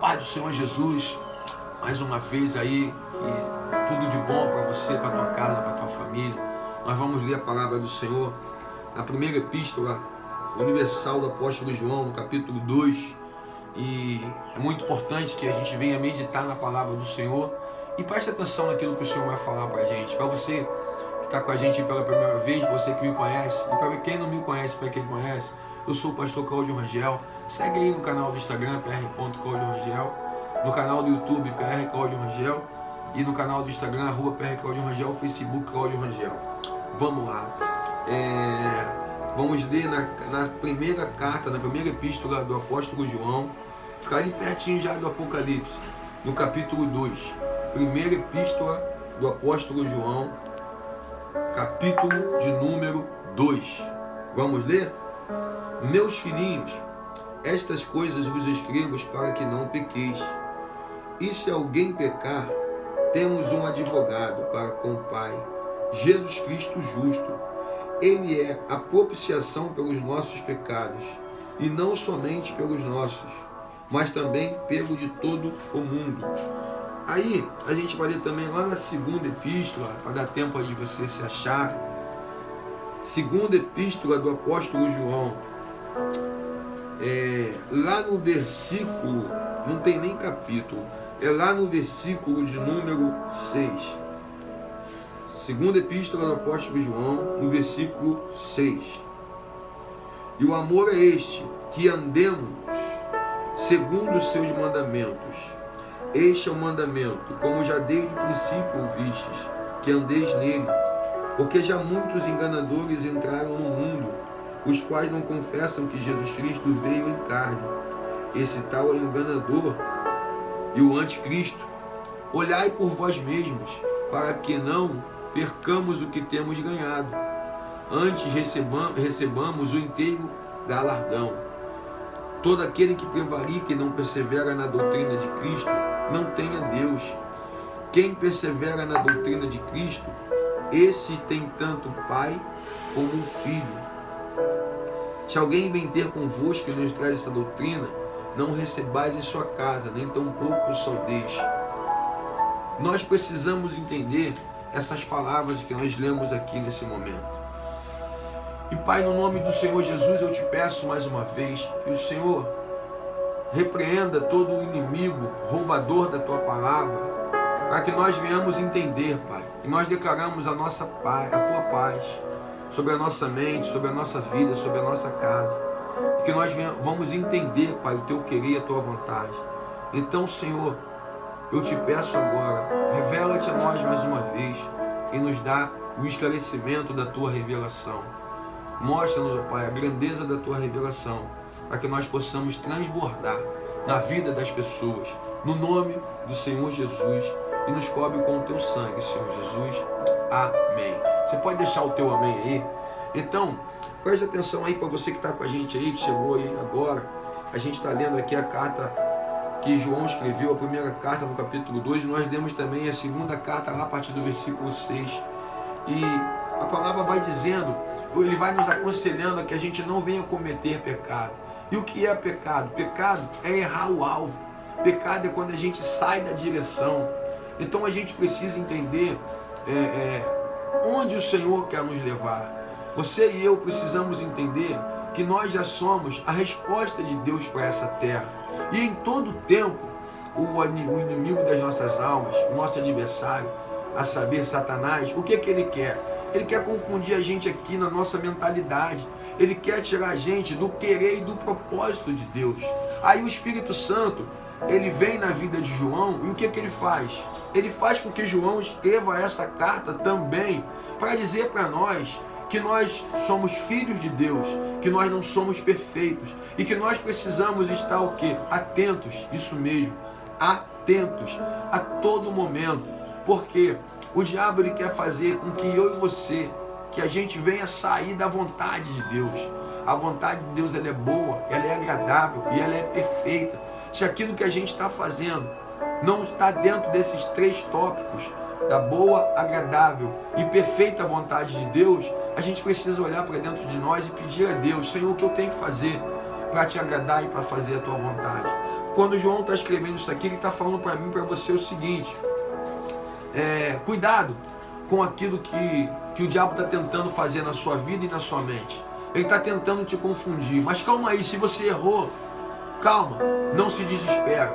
paz do Senhor Jesus, mais uma vez aí, que tudo de bom para você, para tua casa, para tua família. Nós vamos ler a palavra do Senhor na primeira epístola universal do apóstolo João, no capítulo 2. E é muito importante que a gente venha meditar na palavra do Senhor e preste atenção naquilo que o Senhor vai falar para a gente. Para você que está com a gente pela primeira vez, você que me conhece, e para quem não me conhece, para quem conhece, eu sou o pastor Cláudio Rangel. Segue aí no canal do Instagram, pr.claudiorangel, no canal do YouTube, PR Cláudio Rangel, e no canal do Instagram, @PR Cláudio Rangel, Facebook Cláudio Rangel. Vamos lá. Vamos ler na primeira carta, na primeira epístola do apóstolo João, ficar ali pertinho já do Apocalipse, no capítulo 2. Primeira epístola do apóstolo João, capítulo de número 2. Vamos ler? Meus filhinhos, estas coisas vos escrevo para que não pequeis. E se alguém pecar, temos um advogado para com o Pai, Jesus Cristo justo. Ele é a propiciação pelos nossos pecados, e não somente pelos nossos, mas também pelo de todo o mundo. Aí, a gente vai ler também lá na segunda epístola, para dar tempo aí de você se achar. Segunda epístola do apóstolo João. Lá no versículo, não tem nem capítulo, é lá no versículo de número 6. Segunda epístola do apóstolo João, no versículo 6. E o amor é este, que andemos segundo os seus mandamentos. Este é o mandamento, como já desde o princípio ouvistes, que andeis nele. Porque já muitos enganadores entraram no mundo, os quais não confessam que Jesus Cristo veio em carne. Esse tal é o enganador e o anticristo. Olhai por vós mesmos, para que não percamos o que temos ganhado. Antes recebamos o inteiro galardão. Todo aquele que prevarica e não persevera na doutrina de Cristo, não tem a Deus. Quem persevera na doutrina de Cristo, esse tem tanto pai como um filho. Se alguém vem ter convosco e nos traz essa doutrina, não recebais em sua casa, nem tampouco só deixe. Nós precisamos entender essas palavras que nós lemos aqui nesse momento. E Pai, no nome do Senhor Jesus, eu te peço mais uma vez que o Senhor repreenda todo o inimigo, roubador da tua palavra, para que nós venhamos entender, Pai, e nós declaramos a nossa paz, a tua paz, sobre a nossa mente, sobre a nossa vida, sobre a nossa casa, e que nós vamos entender, Pai, o teu querer e a tua vontade. Então, Senhor, eu te peço agora, revela-te a nós mais uma vez e nos dá o esclarecimento da tua revelação. Mostra-nos, ó Pai, a grandeza da tua revelação, para que nós possamos transbordar na vida das pessoas, no nome do Senhor Jesus, e nos cobre com o teu sangue, Senhor Jesus. Amém. Você pode deixar o teu amém aí? Então, preste atenção aí para você que está com a gente aí, que chegou aí agora. A gente está lendo aqui a carta que João escreveu, a primeira carta no capítulo 2, e nós lemos também a segunda carta lá a partir do versículo 6. E a palavra vai dizendo, ele vai nos aconselhando a que a gente não venha cometer pecado. E o que é pecado? Pecado é errar o alvo. Pecado é quando a gente sai da direção. Então a gente precisa entender onde o Senhor quer nos levar. Você e eu precisamos entender que nós já somos a resposta de Deus para essa terra. E em todo tempo, o inimigo das nossas almas, o nosso adversário, a saber, Satanás, o que ele quer? Ele quer confundir a gente aqui na nossa mentalidade. Ele quer tirar a gente do querer e do propósito de Deus. Aí o Espírito Santo, ele vem na vida de João, e o que ele faz? Ele faz com que João escreva essa carta também, para dizer para nós que nós somos filhos de Deus, que nós não somos perfeitos, e que nós precisamos estar o quê? Atentos, isso mesmo, atentos a todo momento, porque o diabo ele quer fazer com que eu e você, que a gente venha sair da vontade de Deus. A vontade de Deus ela é boa, ela é agradável e ela é perfeita. Se aquilo que a gente está fazendo não está dentro desses 3 tópicos, da boa, agradável e perfeita vontade de Deus, a gente precisa olhar para dentro de nós e pedir a Deus, Senhor, o que eu tenho que fazer para te agradar e para fazer a tua vontade? quando João está escrevendo isso aqui, ele está falando para mim, para você o seguinte: cuidado com aquilo que o diabo está tentando fazer na sua vida e na sua mente. Ele está tentando te confundir. Mas calma aí, se você errou, calma, não se desespera,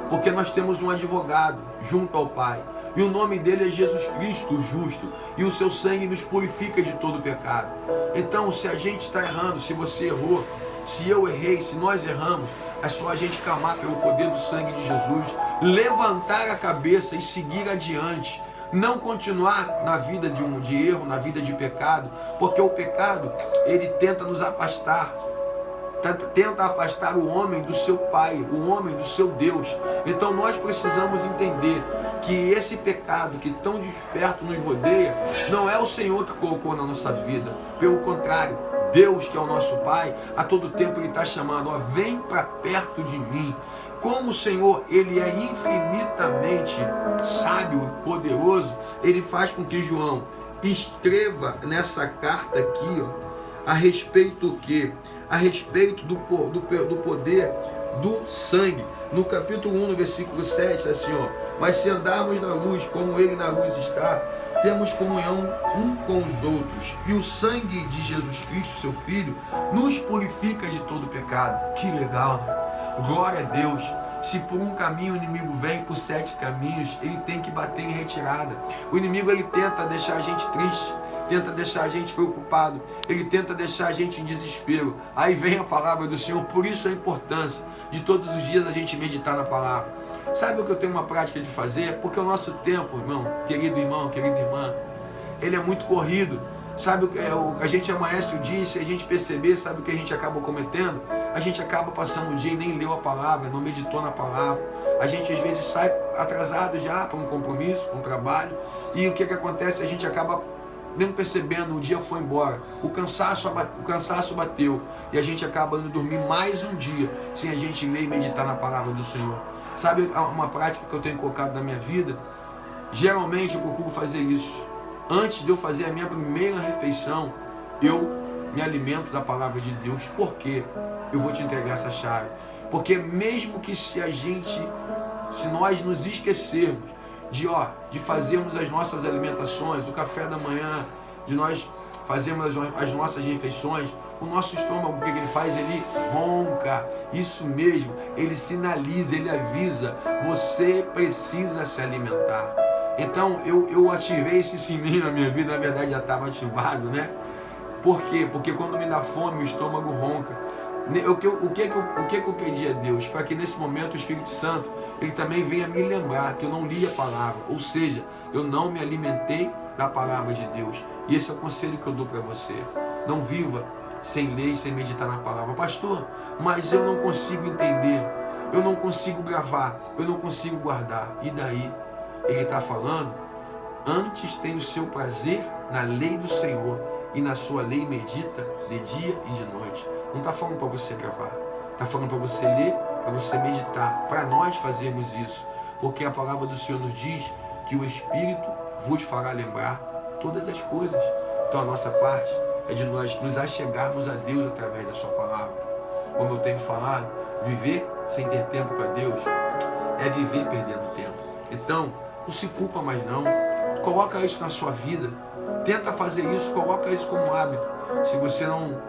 porque nós temos um advogado junto ao Pai. E o nome dele é Jesus Cristo, o justo. E o seu sangue nos purifica de todo pecado. Então, se a gente está errando, se você errou, se eu errei, se nós erramos, é só a gente clamar pelo poder do sangue de Jesus, levantar a cabeça e seguir adiante. Não continuar na vida de erro, na vida de pecado, porque o pecado, ele tenta nos afastar. Tenta afastar o homem do seu Pai, o homem do seu Deus. Então nós precisamos entender que esse pecado que tão de perto nos rodeia, não é o Senhor que colocou na nossa vida. Pelo contrário, Deus, que é o nosso Pai, a todo tempo Ele está chamando: ó, vem para perto de mim. Como o Senhor, Ele é infinitamente sábio e poderoso, Ele faz com que João escreva nessa carta aqui, ó, a respeito do quê? A respeito do poder do sangue. No capítulo 1, no versículo 7, assim, ó: mas se andarmos na luz, como Ele na luz está, temos comunhão um com os outros, e o sangue de Jesus Cristo, seu Filho, nos purifica de todo pecado. Que legal, né? Glória a Deus. Se por um caminho o inimigo vem, por 7 caminhos ele tem que bater em retirada. O inimigo, ele tenta deixar a gente triste, tenta deixar a gente preocupado, ele tenta deixar a gente em desespero. Aí vem a palavra do Senhor. Por isso a importância de todos os dias a gente meditar na palavra. Sabe o que eu tenho uma prática de fazer? Porque o nosso tempo, irmão, querida irmã, ele é muito corrido. Sabe o que a gente amanhece o dia, e se a gente perceber, sabe o que a gente acaba cometendo? A gente acaba passando o dia e nem leu a palavra, não meditou na palavra. A gente às vezes sai atrasado já para um compromisso, para um trabalho, e o que acontece? A gente acaba nem percebendo, o dia foi embora, o cansaço bateu, e a gente acaba indo dormir mais um dia sem a gente ler e meditar na palavra do Senhor. Sabe uma prática que eu tenho colocado na minha vida? Geralmente eu procuro fazer isso. Antes de eu fazer a minha primeira refeição, eu me alimento da palavra de Deus. Por quê? Eu vou te entregar essa chave. Porque mesmo que se nós nos esquecermos de fazermos as nossas alimentações, o café da manhã, de nós fazermos as nossas refeições, o nosso estômago, o que ele faz? Ele ronca. Isso mesmo, ele sinaliza, ele avisa: você precisa se alimentar. Então eu ativei esse sininho na minha vida, na verdade já estava ativado, né? Por quê? Porque quando me dá fome, o estômago ronca. O que eu pedi a Deus? Para que nesse momento o Espírito Santo, ele também venha me lembrar que eu não li a palavra, ou seja, eu não me alimentei da palavra de Deus. E esse é o conselho que eu dou para você: não viva sem ler e sem meditar na palavra. Pastor, mas eu não consigo entender, eu não consigo gravar, eu não consigo guardar. E daí? Ele está falando: antes tem o seu prazer na lei do Senhor, e na sua lei medita de dia e de noite. Não está falando para você gravar, está falando para você ler, para você meditar, para nós fazermos isso, porque a palavra do Senhor nos diz que o Espírito vos fará lembrar todas as coisas. Então a nossa parte é de nós nos achegarmos a Deus através da sua palavra. Como eu tenho falado, viver sem ter tempo para Deus é viver perdendo tempo. Então, não se culpa mais não. Coloca isso na sua vida. Tenta fazer isso, coloca isso como hábito. Se você não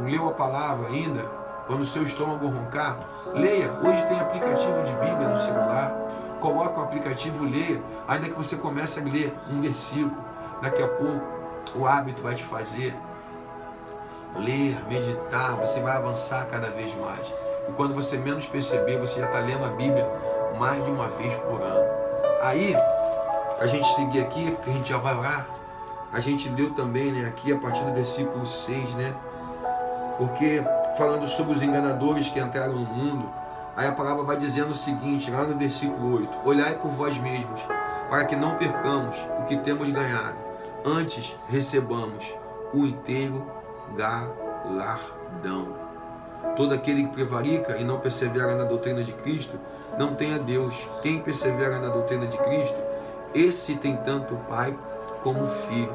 leu a palavra ainda, quando o seu estômago roncar, leia. Hoje tem aplicativo de Bíblia no celular. Coloca o aplicativo, leia. Ainda que você comece a ler um versículo, daqui a pouco o hábito vai te fazer ler, meditar. Você vai avançar cada vez mais. E quando você menos perceber, você já está lendo a Bíblia mais de uma vez por ano. Aí, a gente seguir aqui, porque a gente já vai orar, a gente leu também, né, aqui a partir do versículo 6, né? Porque falando sobre os enganadores que entraram no mundo, aí a palavra vai dizendo o seguinte, lá no versículo 8: olhai por vós mesmos, para que não percamos o que temos ganhado, antes recebamos o inteiro galardão. Todo aquele que prevarica e não persevera na doutrina de Cristo, não tem a Deus. Quem persevera na doutrina de Cristo, esse tem tanto o Pai como o Filho.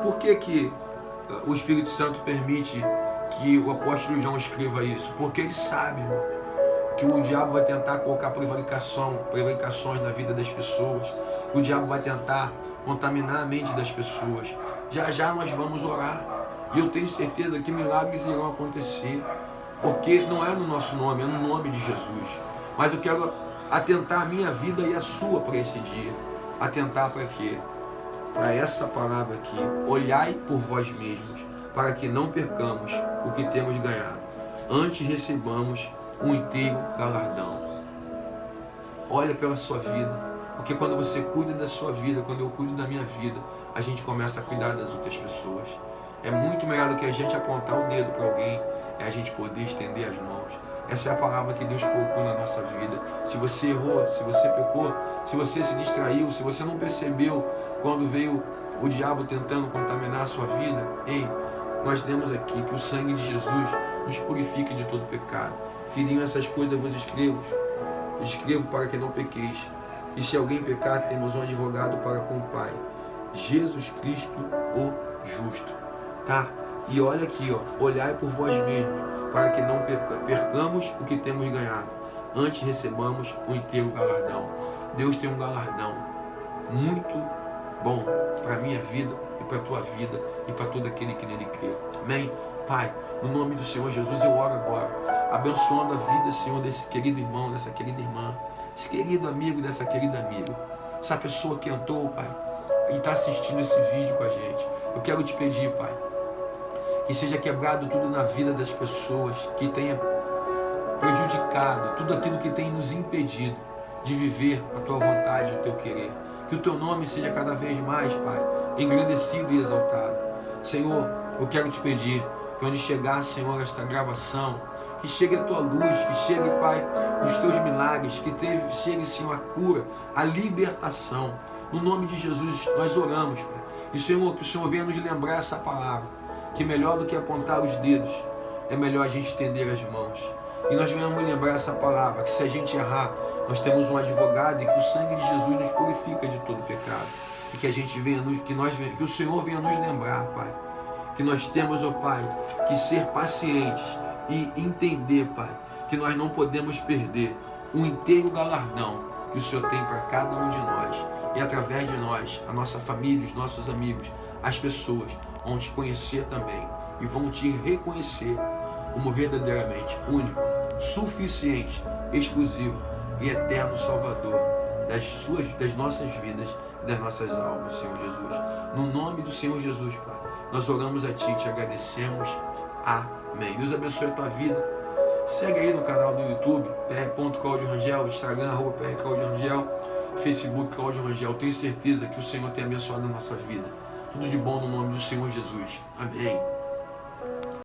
Por que o Espírito Santo permite que o apóstolo João escreva isso? Porque ele sabe, irmão, que o diabo vai tentar colocar prevaricações na vida das pessoas, que o diabo vai tentar contaminar a mente das pessoas. Já já nós vamos orar, e eu tenho certeza que milagres irão acontecer, porque não é no nosso nome, é no nome de Jesus. Mas eu quero atentar a minha vida e a sua para esse dia. Atentar para quê? Para essa palavra aqui: olhai por vós mesmos, para que não percamos o que temos ganhado, antes recebamos um inteiro galardão. Olha pela sua vida, porque quando você cuida da sua vida, quando eu cuido da minha vida, a gente começa a cuidar das outras pessoas. É muito melhor do que a gente apontar o dedo para alguém, é a gente poder estender as mãos. Essa é a palavra que Deus colocou na nossa vida. Se você errou, se você pecou, se você se distraiu, se você não percebeu quando veio o diabo tentando contaminar a sua vida, ei, nós temos aqui que o sangue de Jesus nos purifica de todo pecado. Filhinho, essas coisas vos escrevo para que não pequeis. E se alguém pecar, temos um advogado para com o Pai, Jesus Cristo, o justo. Tá? E olha aqui, ó, olhai por vós mesmos, para que não percamos o que temos ganhado, antes recebamos o inteiro galardão. Deus tem um galardão muito bom para a minha vida e para a tua vida e para todo aquele que nele crê. Amém? Pai, no nome do Senhor Jesus, eu oro agora, abençoando a vida, Senhor, desse querido irmão, dessa querida irmã, esse querido amigo, dessa querida amiga, essa pessoa que entrou, Pai, e está assistindo esse vídeo com a gente. Eu quero te pedir, Pai, que seja quebrado tudo na vida das pessoas, que tenha prejudicado tudo aquilo que tem nos impedido de viver a tua vontade e o teu querer. Que o teu nome seja cada vez mais, Pai, engrandecido e exaltado. Senhor, eu quero te pedir que onde chegar, Senhor, esta gravação, que chegue a tua luz, que chegue, Pai, os teus milagres, que chegue, Senhor, a cura, a libertação. No nome de Jesus nós oramos, Pai. E, Senhor, que o Senhor venha nos lembrar essa palavra, que melhor do que apontar os dedos, é melhor a gente estender as mãos. E nós venhamos lembrar essa palavra, que se a gente errar, nós temos um advogado e que o sangue de Jesus nos purifica de todo pecado. E que a gente venha, que o Senhor venha nos lembrar, Pai, que nós temos, ó Pai, que ser pacientes e entender, Pai, que nós não podemos perder o inteiro galardão que o Senhor tem para cada um de nós. E através de nós, a nossa família, os nossos amigos, as pessoas vão te conhecer também e vão te reconhecer como verdadeiramente único, suficiente, exclusivo e eterno Salvador das nossas vidas e das nossas almas, Senhor Jesus. No nome do Senhor Jesus, Pai, nós oramos a Ti e te agradecemos. Amém. Deus abençoe a tua vida. Segue aí no canal do YouTube, pr.claudiorangel, Instagram, @prclaudiorangel, Facebook, Cláudio Rangel. Tenho certeza que o Senhor tem abençoado a nossa vida. Tudo de bom no nome do Senhor Jesus. Amém.